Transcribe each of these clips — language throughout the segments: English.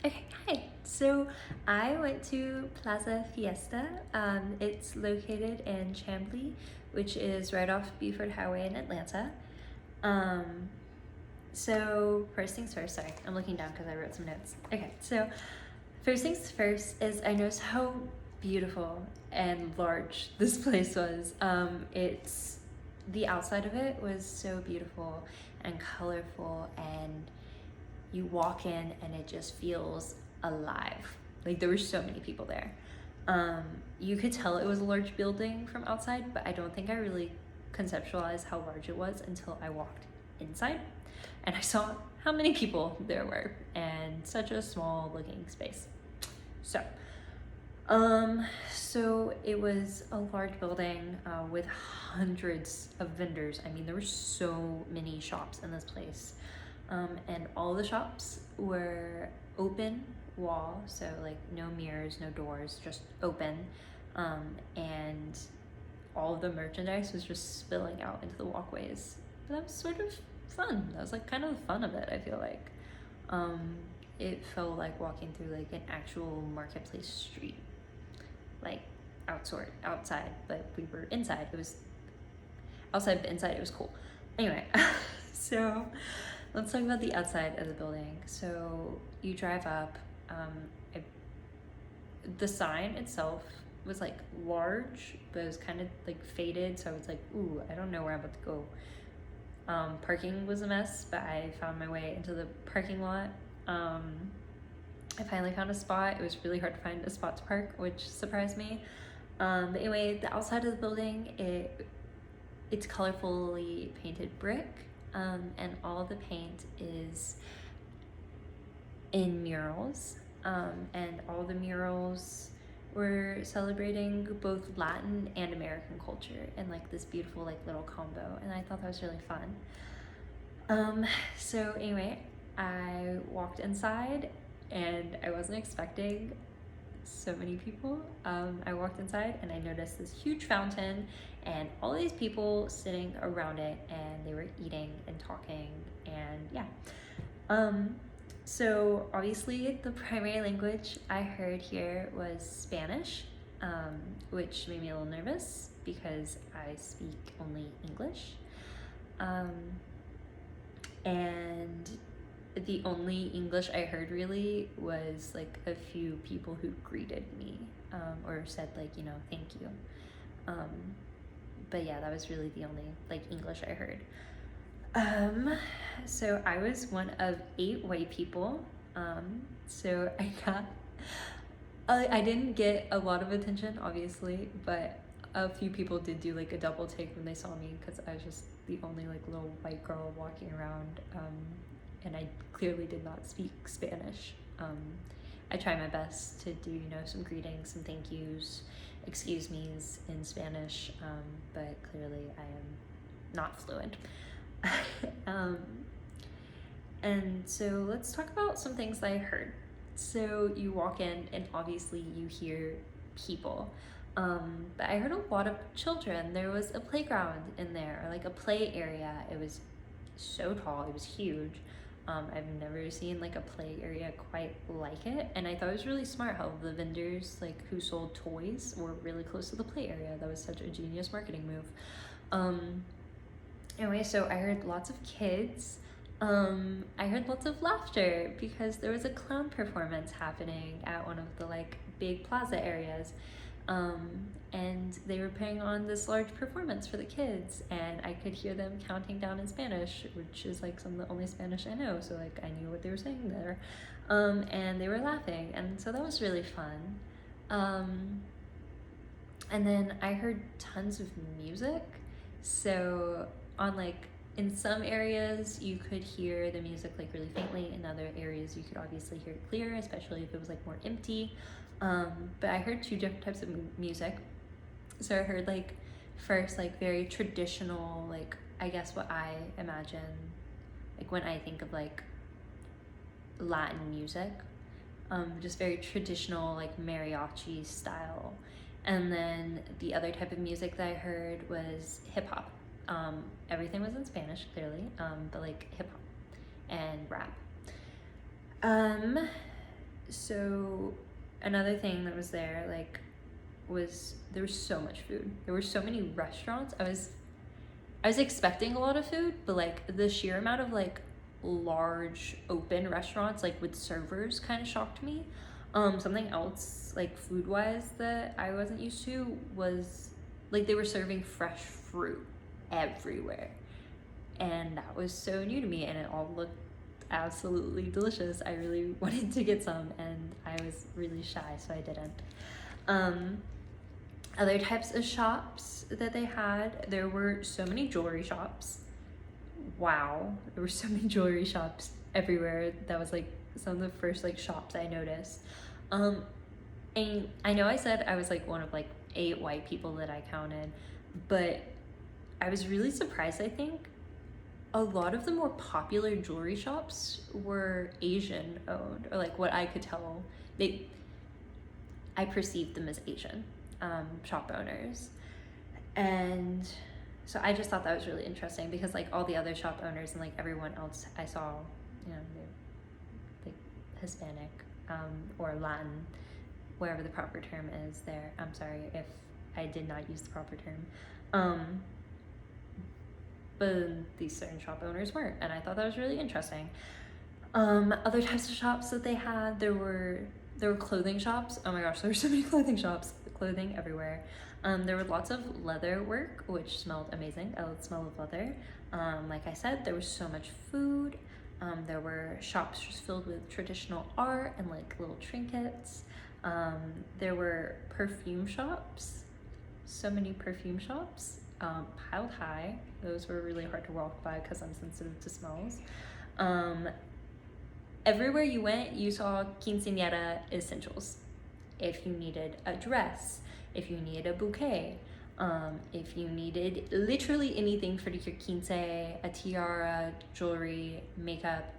Okay, hi. So I went to Plaza Fiesta. It's located in Chamblee, which is right off Buford Highway in Atlanta. Um, so first things first, sorry, I'm looking down because I wrote some notes. Okay, so first things first is I noticed how beautiful and large this place was. The outside of it was so beautiful and colorful, and you walk in and it just feels alive. Like there were so many people there. You could tell it was a large building from outside, but I don't think I really conceptualized how large it was until I walked inside and I saw how many people there were and such a small looking space. So, so it was a large building with hundreds of vendors. I mean, there were so many shops in this place. And all the shops were open wall, so like no mirrors, no doors, just open. And all of the merchandise was just spilling out into the walkways. But that was sort of fun. That was like kind of the fun of it, I feel like. It felt like walking through like an actual marketplace street, like outside, but we were inside. It was outside, but inside it was cool. Anyway, so let's talk about the outside of the building. So you drive up. I, the sign itself was like large, but it was kind of like faded. So I was like, ooh, I don't know where I'm about to go. Parking was a mess, but I found my way into the parking lot. I finally found a spot. It was really hard to find a spot to park, which surprised me. But anyway, the outside of the building, it's colorfully painted brick, and all the paint is in murals, and all the murals were celebrating both Latin and American culture in like this beautiful like little combo, and I thought that was really fun. So anyway, I walked inside and I wasn't expecting so many people. I walked inside and I noticed this huge fountain and all these people sitting around it, and they were eating and talking, and yeah. So obviously the primary language I heard here was Spanish, which made me a little nervous because I speak only English. And the only English I heard really was like a few people who greeted me, or said like, thank you. But yeah, that was really the only like English I heard. So I was one of 8 white people. So I didn't get a lot of attention, obviously, but a few people did do like a double take when they saw me, because I was just the only like little white girl walking around, and I clearly did not speak Spanish. I tried my best to do, some greetings, some thank yous, excuse me's in Spanish, but clearly I am not fluent. And so let's talk about some things that I heard. So you walk in and obviously you hear people. But I heard a lot of children. There was a playground in there, or like a play area. It was so tall, it was huge. I've never seen like a play area quite like it, and I thought it was really smart how the vendors like who sold toys were really close to the play area. That was such a genius marketing move. Anyway, so I heard lots of kids. I heard lots of laughter because there was a clown performance happening at one of the like big plaza areas. And they were putting on this large performance for the kids, and I could hear them counting down in Spanish, which is like some of the only Spanish I know, so like I knew what they were saying there. And they were laughing, and so that was really fun. And then I heard tons of music. So on like in some areas you could hear the music like really faintly, in other areas you could obviously hear it clear, especially if it was like more empty. But I heard 2 different types of music. So I heard like first like very traditional, like I guess what I imagine like when I think of like Latin music, just very traditional like mariachi style. And then the other type of music that I heard was hip hop. Everything was in Spanish, clearly, but like hip hop and rap. So another thing that was there, like, was there was so much food. There were so many restaurants. I was expecting a lot of food, but like the sheer amount of like large open restaurants like with servers kind of shocked me. Something else like food wise that I wasn't used to was like they were serving fresh fruit everywhere. And that was so new to me, and it all looked absolutely delicious. I really wanted to get some, and I was really shy, so I didn't. Other types of shops that they had, there were so many jewelry shops. Wow, there were so many jewelry shops everywhere. That was like some of the first like shops I noticed. And I know I said I was like one of like 8 white people that I counted, but I was really surprised. I think a lot of the more popular jewelry shops were Asian owned, or like what I could tell, I perceived them as Asian shop owners. And so I just thought that was really interesting because like all the other shop owners and like everyone else I saw, you know, they're like Hispanic or Latin, whatever the proper term is there. I'm sorry if I did not use the proper term. But these certain shop owners weren't, and I thought that was really interesting. Other types of shops that they had, there were clothing shops. Oh my gosh, there were so many clothing shops, clothing everywhere. There were lots of leather work, which smelled amazing. I love the smell of leather. Like I said, there was so much food. There were shops just filled with traditional art and like little trinkets. There were perfume shops, so many perfume shops, piled high. Those were really hard to walk by because I'm sensitive to smells. Everywhere you went, you saw quinceañera essentials. If you needed a dress, if you needed a bouquet, if you needed literally anything for your quince, a tiara, jewelry, makeup,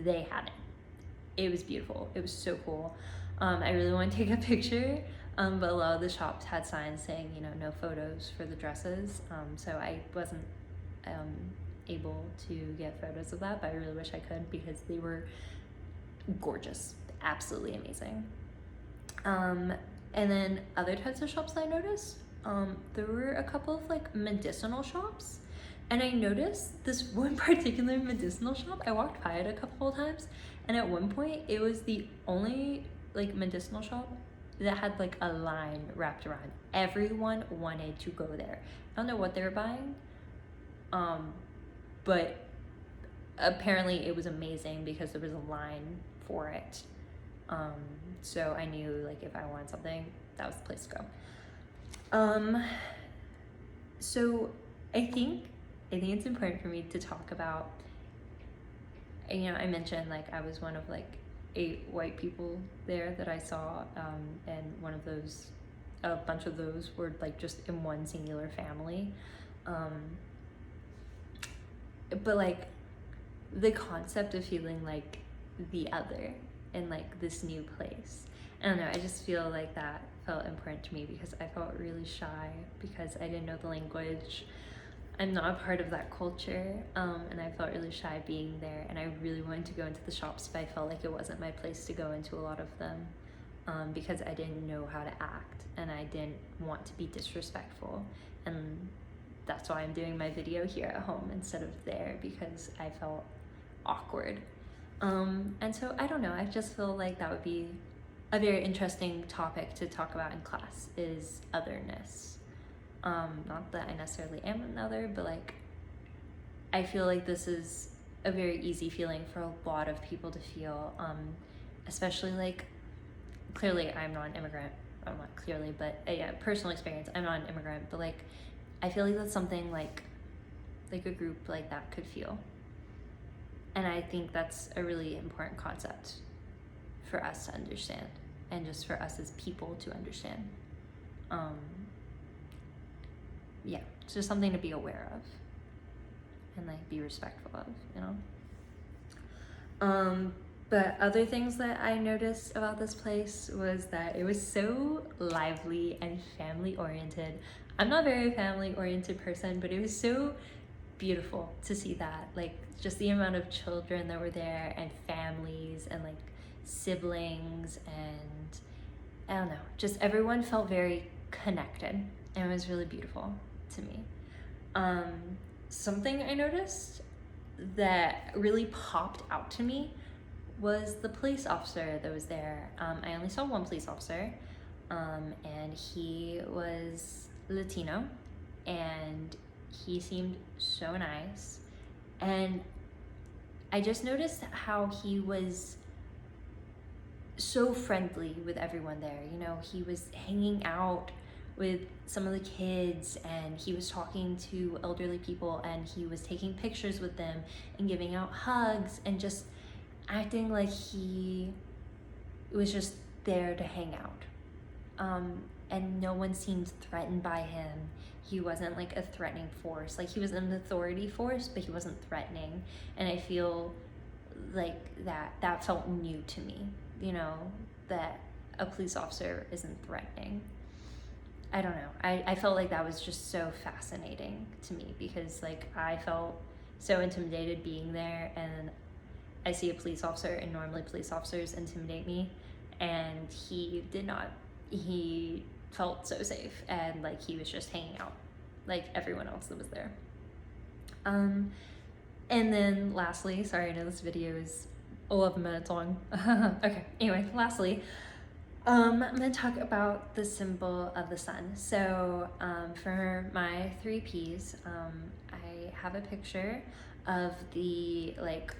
they had it. It was beautiful. It was so cool. I really want to take a picture, but a lot of the shops had signs saying, you know, no photos for the dresses. So I wasn't able to get photos of that, but I really wish I could because they were gorgeous, absolutely amazing. And then other types of shops I noticed, there were a couple of like medicinal shops, and I noticed this one particular medicinal shop. I walked by it a couple of times, and at one point it was the only like medicinal shop that had like a line wrapped around. Everyone wanted to go there. I don't know what they were buying, but apparently it was amazing because there was a line for it. So I knew like if I wanted something, that was the place to go. So I think it's important for me to talk about, you know, I mentioned like I was one of like 8 white people there that I saw, and a bunch of those were like just in one singular family. But like the concept of feeling like the other in like this new place, I don't know, I just feel like that felt important to me because I felt really shy because I didn't know the language. I'm not a part of that culture, and I felt really shy being there, and I really wanted to go into the shops, but I felt like it wasn't my place to go into a lot of them, because I didn't know how to act and I didn't want to be disrespectful, and that's why I'm doing my video here at home instead of there, because I felt awkward. And so I don't know, I just feel like that would be a very interesting topic to talk about in class, is otherness. Not that I necessarily am another, but like I feel like this is a very easy feeling for a lot of people to feel, especially like, clearly I'm not an immigrant, not clearly, but yeah, personal experience, I'm not an immigrant, but like I feel like that's something like a group like that could feel. And I think that's a really important concept for us to understand, and just for us as people to understand. Yeah, it's just something to be aware of and like be respectful of, you know? But other things that I noticed about this place was that it was so lively and family oriented. I'm not a very family oriented person, but it was so beautiful to see that, like just the amount of children that were there and families, and like siblings, and I don't know, just everyone felt very connected, and it was really beautiful to me. Something I noticed that really popped out to me was the police officer that was there. I only saw one police officer, and he was Latino, and he seemed so nice. And I just noticed how he was so friendly with everyone there. You know, he was hanging out with some of the kids, and he was talking to elderly people, and he was taking pictures with them and giving out hugs and just acting like he was just there to hang out. And no one seemed threatened by him. He wasn't like a threatening force. Like, he was an authority force, but he wasn't threatening. And I feel like that felt new to me, you know, that a police officer isn't threatening. I don't know. I felt like that was just so fascinating to me, because like I felt so intimidated being there, and I see a police officer, and normally police officers intimidate me, and he did not. He felt so safe, and like he was just hanging out like everyone else that was there. And then lastly, sorry, I know this video is 11 minutes long. Okay, anyway, lastly, I'm gonna talk about the symbol of the sun. So for my 3 Ps, I have a picture of the like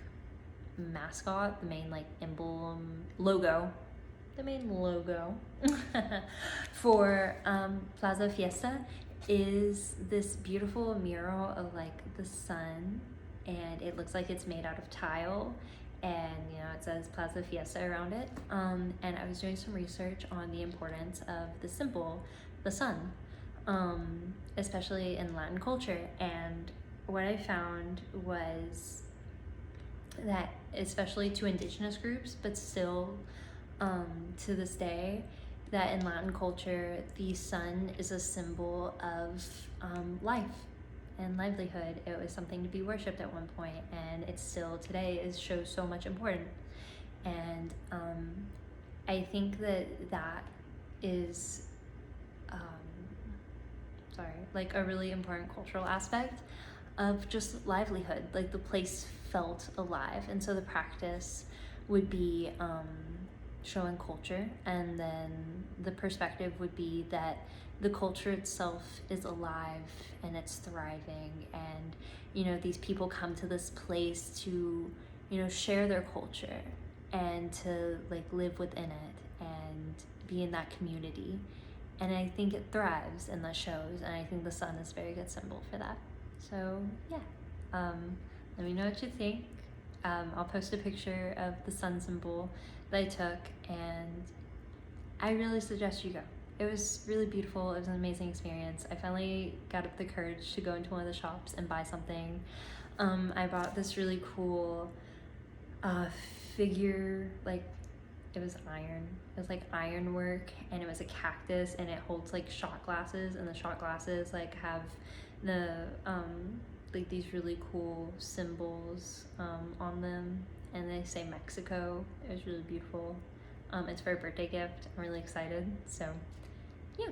mascot, the main like emblem, logo, the main logo for Plaza Fiesta is this beautiful mural of like the sun, and it looks like it's made out of tile, and you know, it says Plaza Fiesta around it. And I was doing some research on the importance of the symbol, the sun, especially in Latin culture. And what I found was that, especially to indigenous groups, but still to this day, that in Latin culture, the sun is a symbol of life and livelihood. It was something to be worshipped at one point, and it still today shows so much importance. And I think that is like a really important cultural aspect of just livelihood. Like, the place felt alive, and so the practice would be showing culture, and then the perspective would be that the culture itself is alive and it's thriving, and you know, these people come to this place to, you know, share their culture and to like live within it and be in that community. And I think it thrives in the shows, and I think the sun is a very good symbol for that. So yeah, let me know what you think. I'll post a picture of the sun symbol that I took, and I really suggest you go. It was really beautiful. It was an amazing experience. I finally got up the courage to go into one of the shops and buy something. I bought this really cool figure, like it was iron. It was like iron work, and it was a cactus, and it holds like shot glasses, and the shot glasses like have the like these really cool symbols on them, and they say Mexico. It was really beautiful. It's for a birthday gift. I'm really excited. So yeah,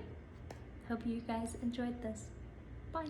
hope you guys enjoyed this. Bye.